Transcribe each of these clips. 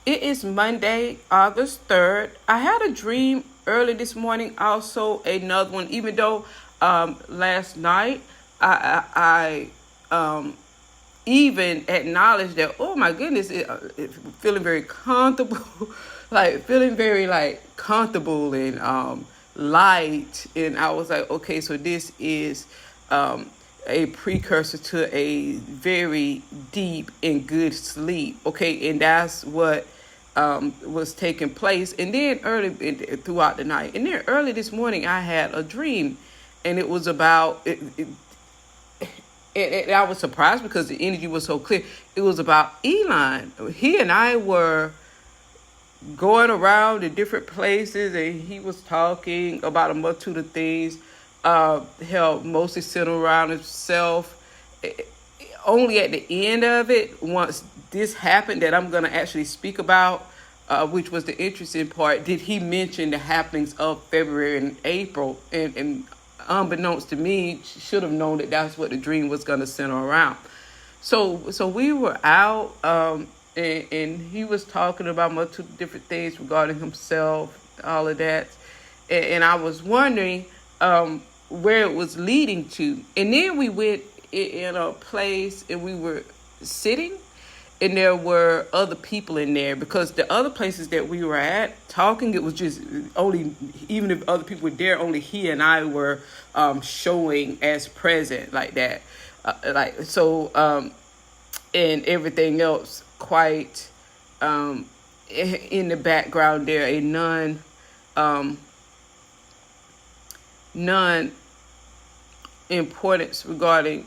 It is Monday, August 3rd. I had a dream early this morning, also another one, even though last night I even acknowledged that, oh my goodness, it feeling very comfortable, like feeling very comfortable and light. And I was like, okay, so this is a precursor to a very deep and good sleep. Okay, and that's what was taking place. And then throughout the night, and then early this morning, I had a dream, and it was about and I was surprised because the energy was so clear. It was about Elon. He and I were going around in different places, and he was talking about a multitude of things. Held mostly centered around himself. Only at the end of it, once this happened that I'm going to actually speak about, which was the interesting part, did he mention the happenings of February and April? And unbeknownst to me, should have known that that's what the dream was going to center around. So we were out, and he was talking about multiple different things regarding himself, all of that. And I was wondering where it was leading to. And then we went in a place and we were sitting, and there were other people in there, because the other places that we were at talking, it was just only, even if other people were there, only he and I were showing as present like that. And everything else quite in the background there, a non importance regarding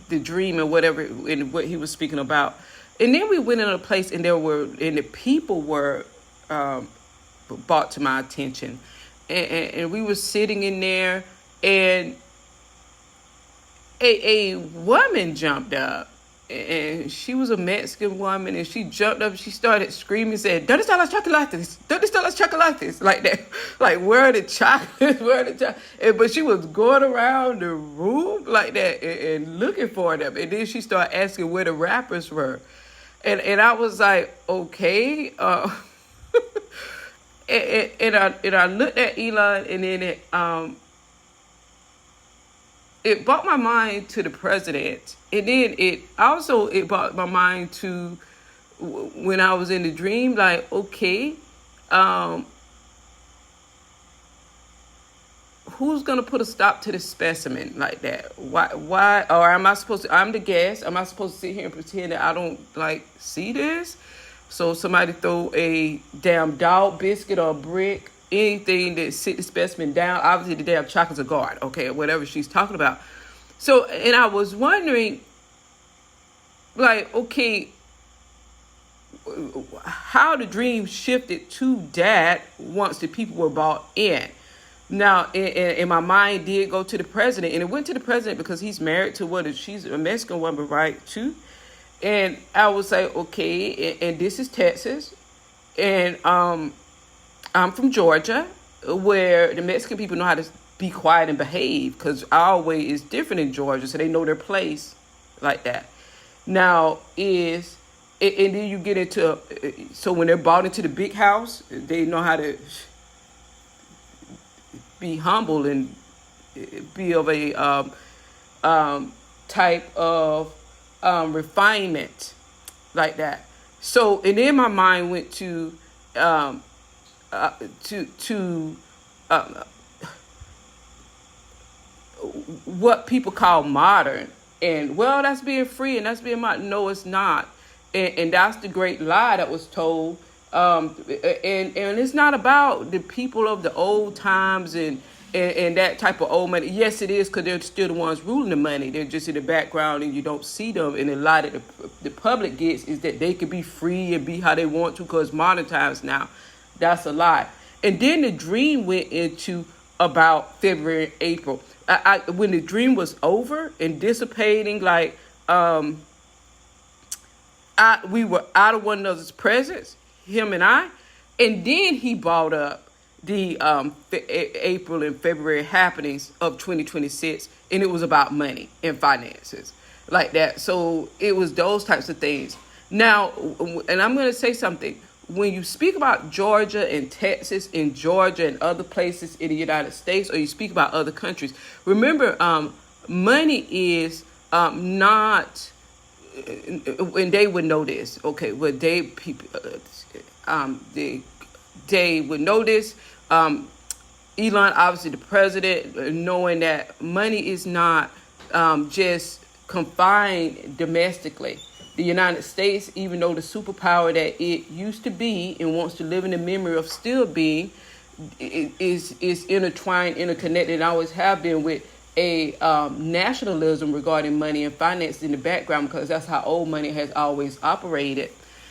the dream and whatever and what he was speaking about. And then we went in a place, and the people were brought to my attention, and we were sitting in there, and a woman jumped up. And she was a Mexican woman, and she jumped up and she started screaming, said, "¿Dónde están las chocolates? ¿Dónde están las chocolates?" Like that. Like, where are the chocolates? Where are the chocolates? But she was going around the room like that and looking for them. And then she started asking where the rappers were. And I was like, okay. And I looked at Elon, and then it brought my mind to the president. And then it brought my mind to when I was in the dream, like, okay, who's going to put a stop to this specimen like that? Why, or am I supposed to, I'm the guest, am I supposed to sit here and pretend that I don't see this? So somebody throw a damn dog biscuit or a brick, anything that sit the specimen down. Obviously the damn chocolate's a guard, okay, whatever she's talking about. So, and I was wondering, okay, how the dream shifted to that once the people were brought in. Now, and my mind did go to the president, and it went to the president because he's married to she's a Mexican woman, right, too? And I was like, okay, and this is Texas, and I'm from Georgia, where the Mexican people know how to be quiet and behave, because our way is different in Georgia, so they know their place like that. Now and then you get into, so when they're brought into the big house, they know how to be humble and be of a type of refinement like that. So, and then my mind went to what people call modern, and well, that's being free and that's being modern. No, it's not, and that's the great lie that was told. And it's not about the people of the old times and that type of old money. Yes, it is, because they're still the ones ruling the money. They're just in the background and you don't see them. And the lie that the public gets is that they can be free and be how they want to because modern times now. That's a lie. And then the dream went into about February and April. When the dream was over and dissipating, we were out of one another's presence, him and I, and then he brought up the April and February happenings of 2026, and it was about money and finances like that. So it was those types of things. Now, and I'm going to say something. When you speak about Georgia and Texas and Georgia and other places in the United States, or you speak about other countries, remember, money is not, and they would know this. Okay, well, they would know this. Elon, obviously the president, knowing that money is not just confined domestically. The United States, even though the superpower that it used to be and wants to live in the memory of still being, is intertwined, interconnected, and always have been with a nationalism regarding money and finance in the background, because that's how old money has always operated.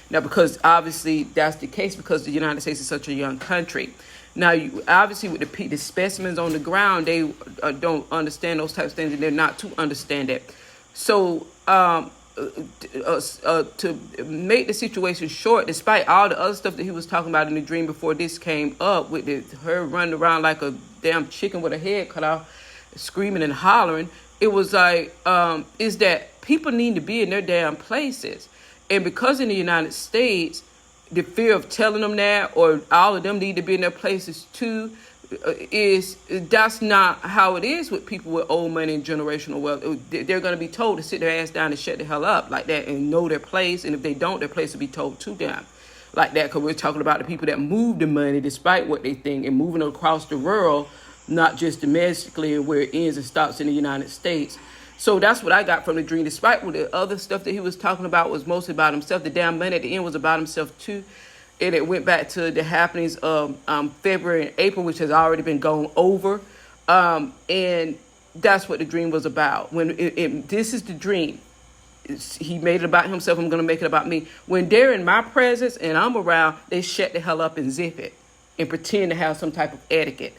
Now, because obviously that's the case because the United States is such a young country. Now, obviously, with the specimens on the ground, they don't understand those types of things, and they're not to understand it. So, to make the situation short, despite all the other stuff that he was talking about in the dream before this came up, with her running around like a damn chicken with her head cut off, screaming and hollering, it was like, is that people need to be in their damn places. And because in the United States, the fear of telling them that, or all of them need to be in their places too, that's not how it is with people with old money and generational wealth. They're going to be told to sit their ass down and shut the hell up like that and know their place. And if they don't, their place will be told to them like that, because we're talking about the people that move the money despite what they think and moving across the world, not just domestically and where it ends and stops in the United States. So that's what I got from the dream. Despite what the other stuff that he was talking about was mostly about himself, the damn money at the end was about himself too. And it went back to the happenings of February and April, which has already been gone over. And that's what the dream was about. When this is the dream. He made it about himself. I'm going to make it about me. When they're in my presence and I'm around, they shut the hell up and zip it and pretend to have some type of etiquette.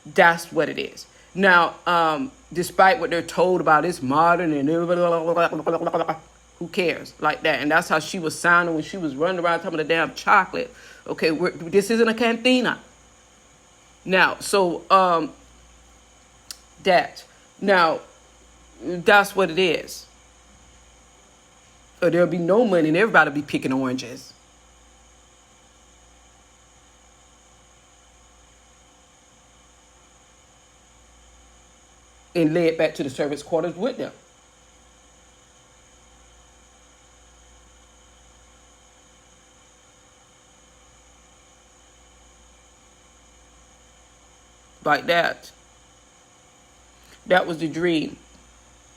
That's what it is. Now, despite what they're told about, it's modern and who cares like that? And that's how she was sounding when she was running around talking about the damn chocolate. Okay, this isn't a cantina. Now, so that's what it is. Or there'll be no money and everybody will be picking oranges. And led back to the servants' quarters with them. Like that. That was the dream.